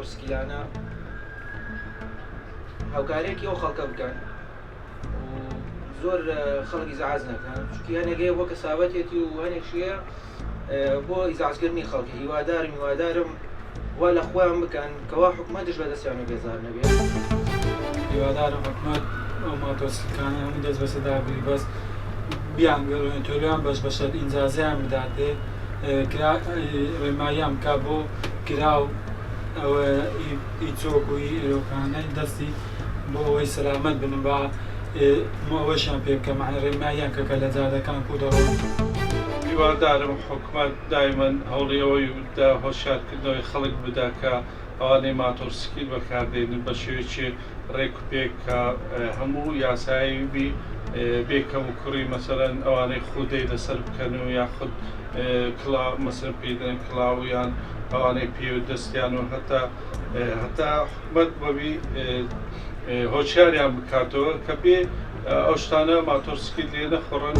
ماتۆرسکیلانە هاوکارێکی ئەو خەڵکە بکەن و زۆر خەڵک ئیزعاج نەکەن چونکی هەنێگەی وە کەسابەتێتی و هەنێکشیە بۆ ئیزعاجکردنی خەڵکی هیوادارم وا لە خۆیان بکەن کەوا حکومەتش بەدەستیان و بێزار نەبێت. هیوادارم حکومەت ئەو ماتۆسکلانە هەموو دەست بەسەدابی بەس بیانگەڕێن تۆلیان بەشە ئینجازیان بداتێ ڕێماییان بکات بۆ کراو ئەوە ئیچۆک و ئێرۆکانەی دەستی بۆ ئەوەی سەلامەت بن بە ئەوەشیان پێ بکەم ڕێماییان کەکە لە جادەکان کو دەڕۆن. هیوادارم حکومەت دایمەن هەوڵی ئەوەی هۆشیارکردنەوەی خەڵک بدا کە ئەوانەی ماتۆرسکیل بەکاردێنن بە شێوەیەکی ڕێک و پێک کە هەموو یاساییبی بێکەم و کوڕی مەسەرەن ئەوانەی خودەی لەسەر بکەن و یاخود مەسەر پێدەن کڵاویان ئەوانەی پێ و دەستیان و هەتا حکومەت بەبی هۆشیاریان بکاتەوە کە بێ ئەو شتانە ماتۆرسکیل لێ نەخۆڕن.